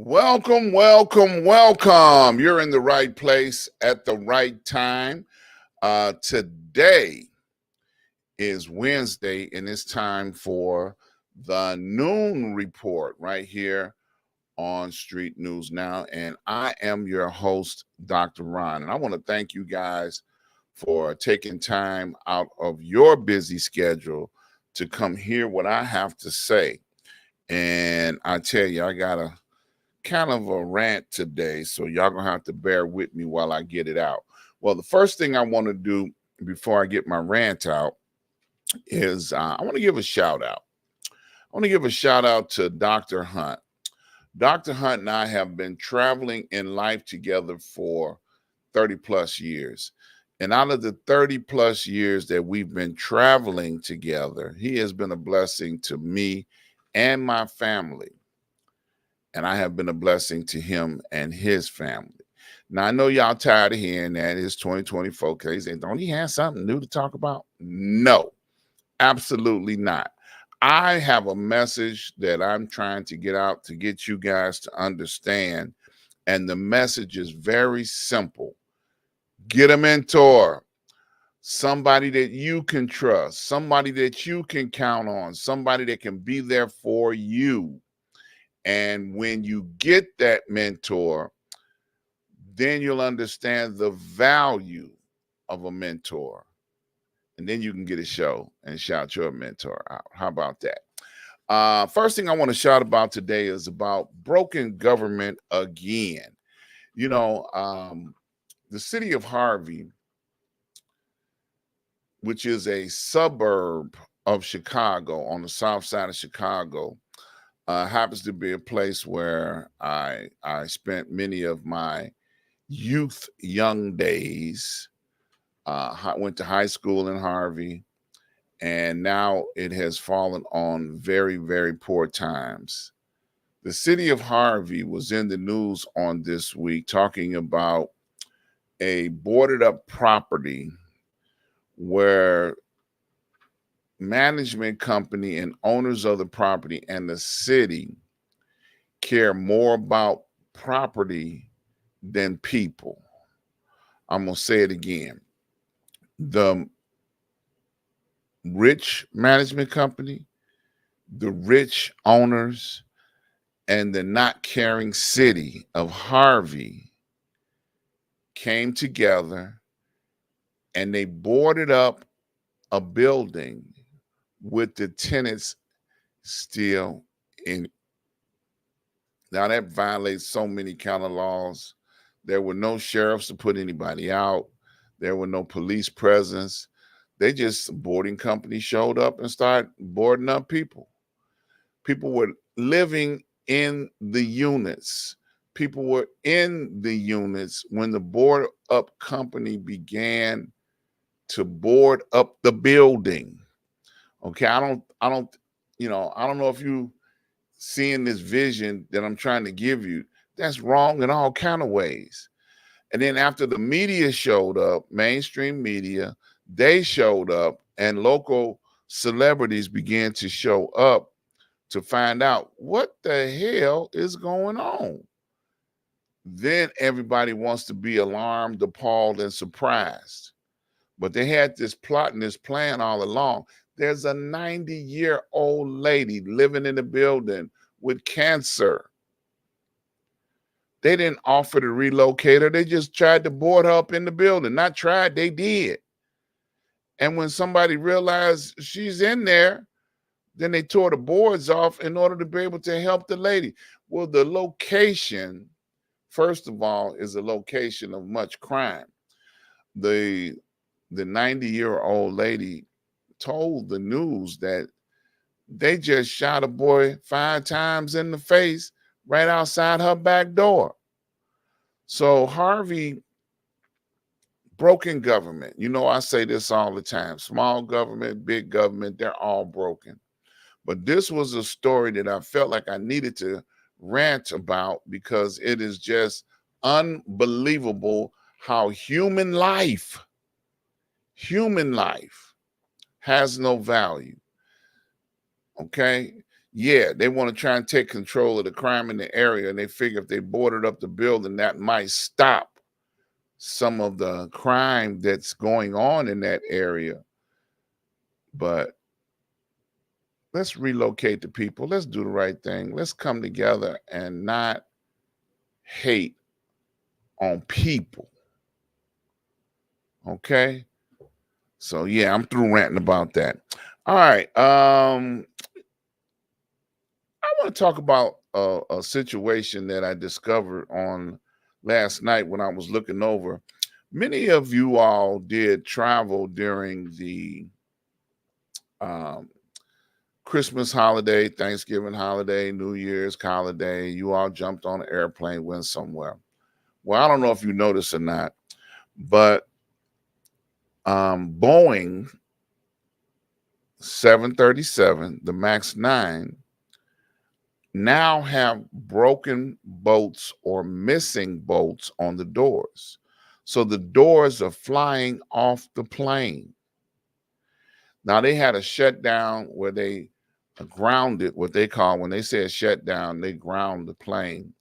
Welcome, welcome, welcome. You're in the right place at the right time. Today is Wednesday, and it's time for the noon report right here on Street News Now. And I am your host, Dr. Ron. And I want to thank you guys for taking time out of your busy schedule to come hear what I have to say. And I tell you, I got a kind of a rant today, so y'all gonna have to bear with me while I get it out. Well, the first thing I want to do before I get my rant out is I want to give a shout out. I want to give a shout out to Dr. Hunt. Dr. Hunt and I have been traveling in life together for 30 plus years. And out of the 30 plus years that we've been traveling together, he has been a blessing to me and my family. And I have been a blessing to him and his family. Now, I know y'all tired of hearing that. It's 2024. Crazy. Don't he have something new to talk about? No, absolutely not. I have a message that I'm trying to get out to get you guys to understand. And the message is very simple. Get a mentor. Somebody that you can trust. Somebody that you can count on. Somebody that can be there for you. And when you get that mentor, then you'll understand the value of a mentor. And then you can get a show and shout your mentor out. How about that? First thing I want to shout about today is about broken government again. You know, the city of Harvey, which is a suburb of Chicago on the south side of Chicago, happens to be a place where I spent many of my young days. Went to high school in Harvey, and now it has fallen on very, very poor times. The city of Harvey was in the news on this week talking about a boarded up property where management company and owners of the property and the city care more about property than people. I'm going to say it again. The rich management company, the rich owners, and the not caring city of Harvey came together and they boarded up a building with the tenants still in. Now that violates so many kind of laws. There were no sheriffs to put anybody out. There were no police presence. They just, boarding company showed up and started boarding up people. People were living in the units. People were in the units when the board up company began to board up the building. Okay, I don't know if you seeing this vision that I'm trying to give you. That's wrong in all kind of ways. And then after the media showed up, mainstream media, they showed up, and local celebrities began to show up to find out what the hell is going on. Then everybody wants to be alarmed, appalled, and surprised. But they had this plot and this plan all along. There's a 90-year-old lady living in the building with cancer. They didn't offer to relocate her. They just tried to board her up in the building. Not tried, they did. And when somebody realized she's in there, then they tore the boards off in order to be able to help the lady. Well, the location, first of all, is a location of much crime. The 90-year-old lady told the news that they just shot a boy 5 times in the face right outside her back door. So Harvey, broken government. You know, I say this all the time. Small government, big government, they're all broken. But this was a story that I felt like I needed to rant about because it is just unbelievable how human life has no value. Okay? Yeah, they want to try and take control of the crime in the area, and they figure if they boarded up the building, that might stop some of the crime that's going on in that area. But let's relocate the people. Let's do the right thing. Let's come together and not hate on people. Okay? So yeah, I'm through ranting about that. All right. I want to talk about a situation that I discovered on last night when I was looking over. Many of you all did travel during the um, Christmas holiday, Thanksgiving holiday, New Year's holiday. You all jumped on an airplane, went somewhere. Well, I don't know if you noticed or not, but Boeing 737, the MAX 9, now have broken bolts or missing bolts on the doors. So the doors are flying off the plane. Now they had a shutdown where they grounded, what they call, when they say a shutdown, they ground the plane.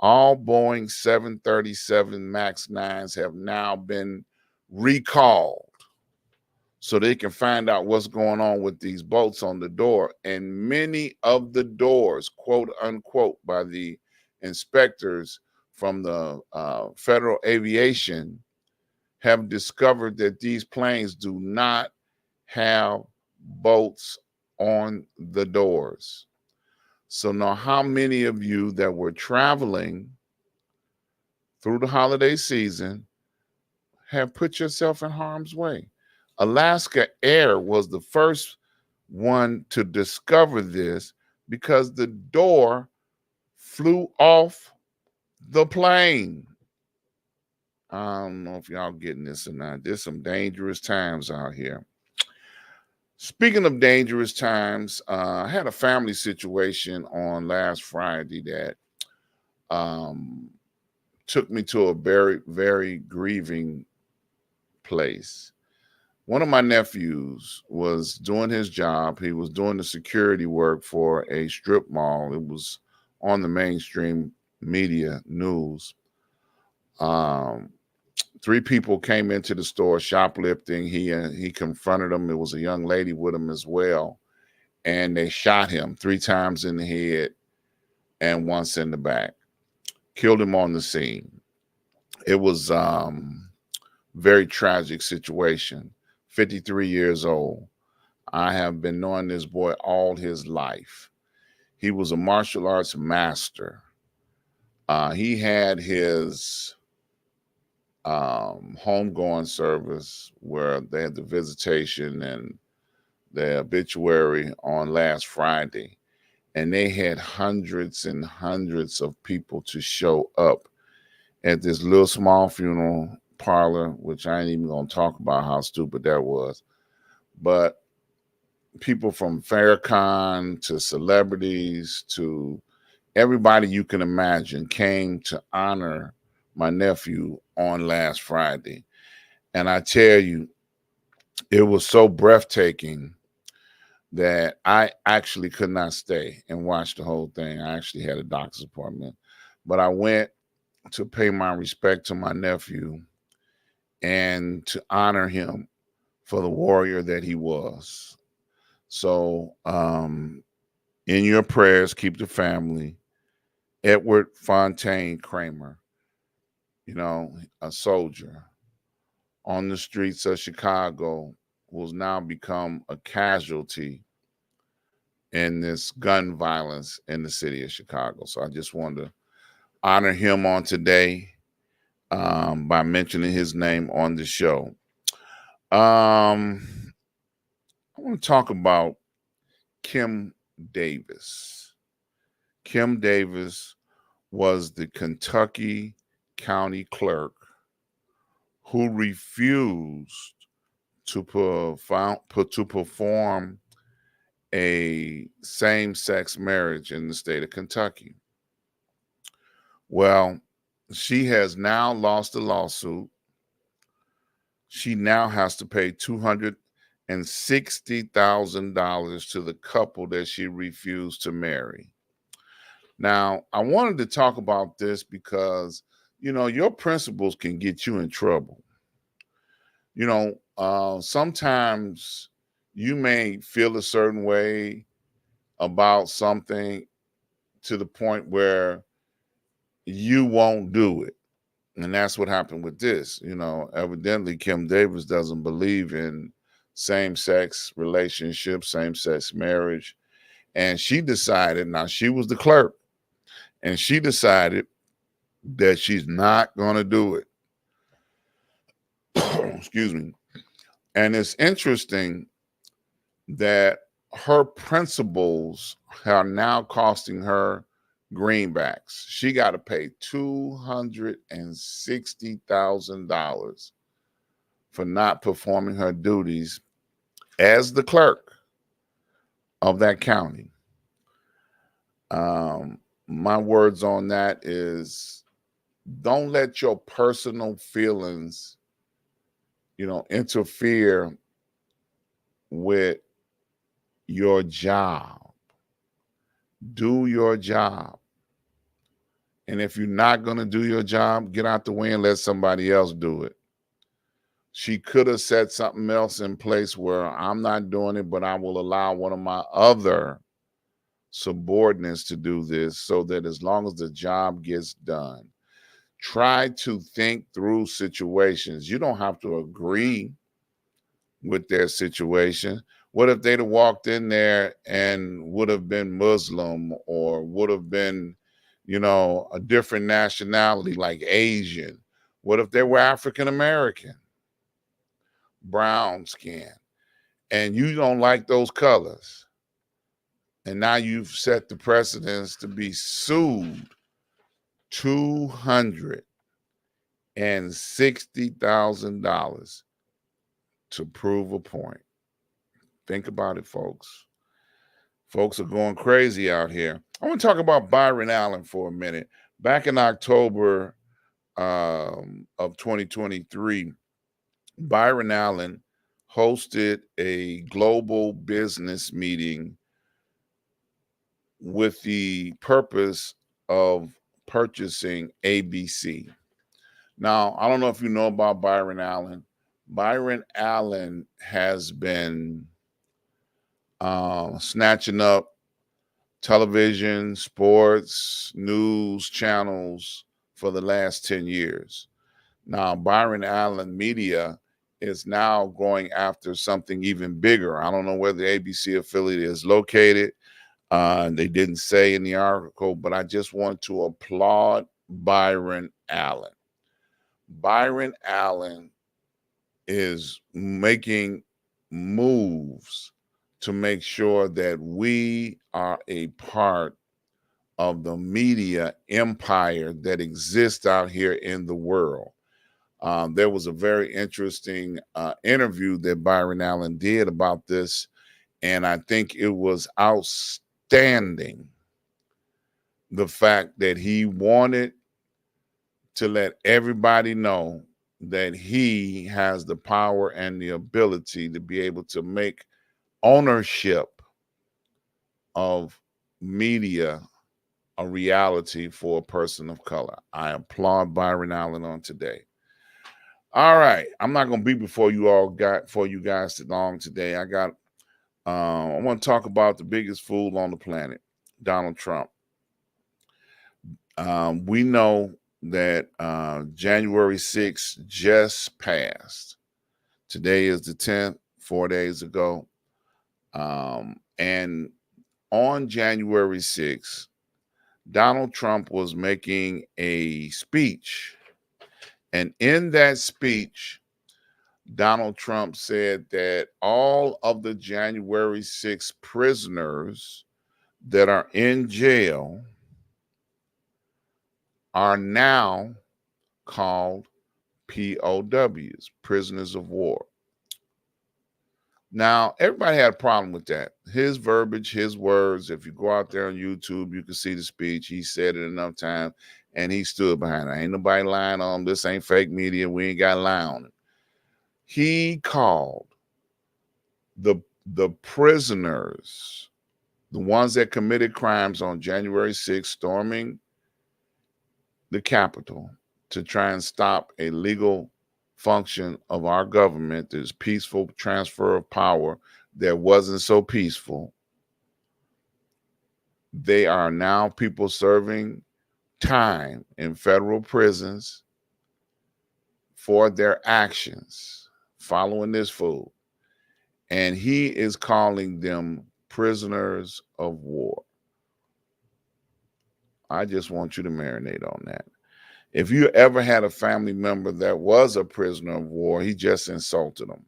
All Boeing 737 MAX 9s have now been recalled so they can find out what's going on with these bolts on the door. And many of the doors, quote unquote, by the inspectors from the Federal Aviation, have discovered that these planes do not have bolts on the doors. So now, how many of you that were traveling through the holiday season have put yourself in harm's way? Alaska Air was the first one to discover this because the door flew off the plane. I don't know if y'all getting this or not. There's some dangerous times out here. Speaking of dangerous times, I had a family situation on last Friday that took me to a very, very grieving place. One of my nephews was doing his job. He was doing the security work for a strip mall. It was on the mainstream media news. Three people came into the store shoplifting. He confronted them. There was a young lady with him as well, and they shot him 3 times in the head and once in the back. Killed him on the scene. It was very tragic situation. 53 years old. I have been knowing this boy all his life. He was a martial arts master. He had his homegoing service where they had the visitation and the obituary on last Friday. And they had hundreds and hundreds of people to show up at this little small funeral parlor, which I ain't even gonna talk about how stupid that was. But people from Farrakhan to celebrities to everybody you can imagine came to honor my nephew on last Friday. And I tell you, it was so breathtaking that I actually could not stay and watch the whole thing. I actually had a doctor's appointment, but I went to pay my respect to my nephew and to honor him for the warrior that he was. So, in your prayers, keep the family. Edward Fontaine Kramer, a soldier on the streets of Chicago who's now become a casualty in this gun violence in the city of Chicago. So I just wanted to honor him on today by mentioning his name on the show. I want to talk about Kim Davis. Kim Davis was the Kentucky county clerk who refused to perform a same-sex marriage in the state of Kentucky. Well, she has now lost the lawsuit. She now has to pay $250,000 $260,000 to the couple that she refused to marry. Now, I wanted to talk about this because, your principles can get you in trouble. Sometimes you may feel a certain way about something to the point where you won't do it. And that's what happened with this. Evidently, Kim Davis doesn't believe in same-sex relationships, same-sex marriage. And she decided, now she was the clerk, and she decided that she's not going to do it. Excuse me. And it's interesting that her principles are now costing her greenbacks. She got to pay $260,000 for not performing her duties as the clerk of that county. My words on that is, don't let your personal feelings, interfere with your job. Do your job. And if you're not going to do your job, get out the way and let somebody else do it. She could have said something else in place where I'm not doing it, but I will allow one of my other subordinates to do this, so that as long as the job gets done. Try to think through situations. You don't have to agree with their situation. What if they'd have walked in there and would have been Muslim, or would have been, a different nationality like Asian? What if they were African American, brown skin, and you don't like those colors? And now you've set the precedence to be sued $260,000 to prove a point. Think about it, folks. Folks are going crazy out here. I want to talk about Byron Allen for a minute. Back in October of 2023, Byron Allen hosted a global business meeting with the purpose of purchasing ABC. Now, I don't know if you know about Byron Allen. Byron Allen has been snatching up television, sports, news channels for the last 10 years. Now, Byron Allen Media is now going after something even bigger. I don't know where the ABC affiliate is located. They didn't say in the article, but I just want to applaud Byron Allen. Byron Allen is making moves to make sure that we are a part of the media empire that exists out here in the world. There was a very interesting interview that Byron Allen did about this, and I think it was outstanding, the fact that he wanted to let everybody know that he has the power and the ability to be able to make ownership of media a reality for a person of color. I applaud Byron Allen on today. All right, I'm not going to be before you guys too long today. I want to talk about the biggest fool on the planet, Donald Trump. We know that January 6th just passed. Today is the 10th, 4 days ago. And on January 6th, Donald Trump was making a speech. And in that speech, Donald Trump said that all of the January 6th prisoners that are in jail are now called POWs, prisoners of war. Now, everybody had a problem with that. His verbiage, his words, if you go out there on YouTube, you can see the speech. He said it enough times, and he stood behind it. Ain't nobody lying on him. This ain't fake media. We ain't got to lie on it. He called the prisoners, the ones that committed crimes on January 6th, storming the Capitol to try and stop a legal function of our government, this peaceful transfer of power that wasn't so peaceful. They are now people serving time in federal prisons for their actions following this fool. And he is calling them prisoners of war. I just want you to marinate on that. If you ever had a family member that was a prisoner of war, he just insulted them.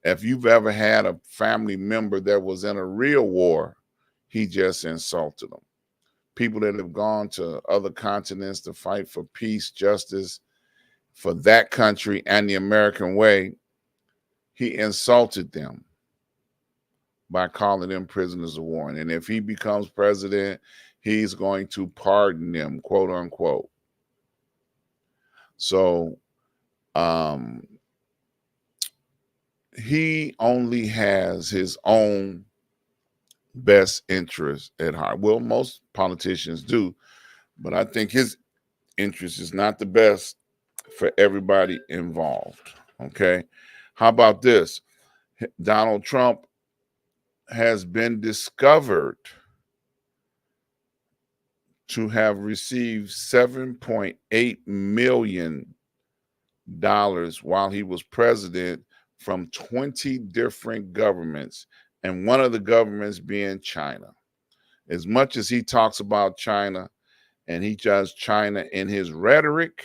If you've ever had a family member that was in a real war, he just insulted them. People that have gone to other continents to fight for peace, justice, for that country and the American way, he insulted them by calling them prisoners of war. And if he becomes president, he's going to pardon them, quote unquote. So he only has his own best interest at heart. Well, most politicians do, but I think his interest is not the best for everybody involved. Okay. How about this? Donald Trump has been discovered to have received $7.8 million while he was president from 20 different governments, and one of the governments being China. As much as he talks about China and he does China in his rhetoric,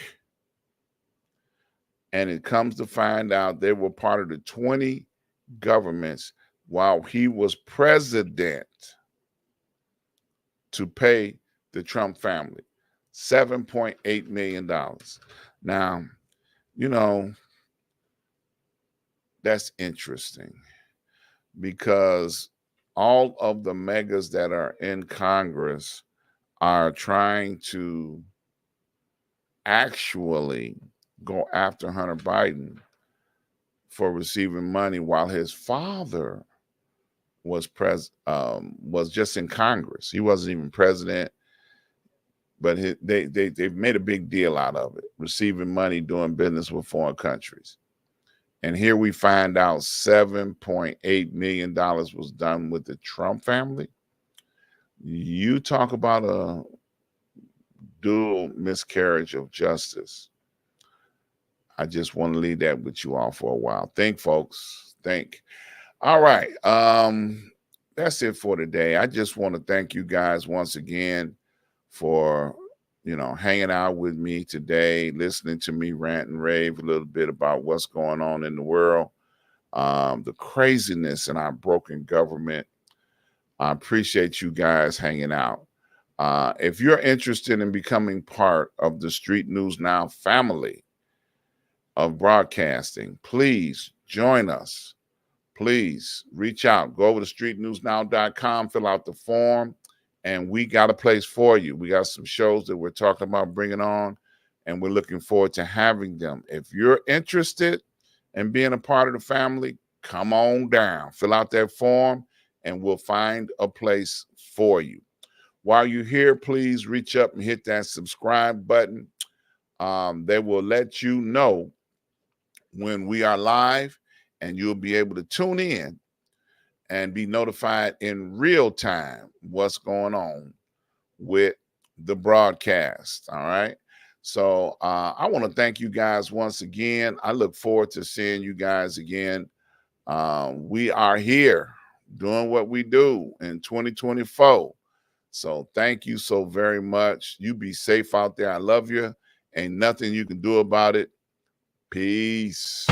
and it comes to find out they were part of the 20 governments while he was president to pay the Trump family $7.8 million. Now, you know, that's interesting because all of the megas that are in Congress are trying to actually go after Hunter Biden for receiving money while his father was just in Congress. He wasn't even president, but they've made a big deal out of it, receiving money, doing business with foreign countries. And here we find out $7.8 million was done with the Trump family. You talk about a dual miscarriage of justice. I just want to leave that with you all for a while. Think, folks. Think. All right. That's it for today. I just want to thank you guys once again for, hanging out with me today, listening to me rant and rave a little bit about what's going on in the world, the craziness in our broken government. I appreciate you guys hanging out. If you're interested in becoming part of the Street News Now family of broadcasting, please join us. Please reach out. Go over to streetnewsnow.com, fill out the form, and we got a place for you. We got some shows that we're talking about bringing on, and we're looking forward to having them. If you're interested in being a part of the family, come on down. Fill out that form, and we'll find a place for you. While you're here, please reach up and hit that subscribe button. They will let you know when we are live, and you'll be able to tune in and be notified in real time what's going on with the broadcast. All right. So I want to thank you guys once again. I look forward to seeing you guys again. We are here doing what we do in 2024. So thank you so very much. You be safe out there. I love you. Ain't nothing you can do about it. Peace.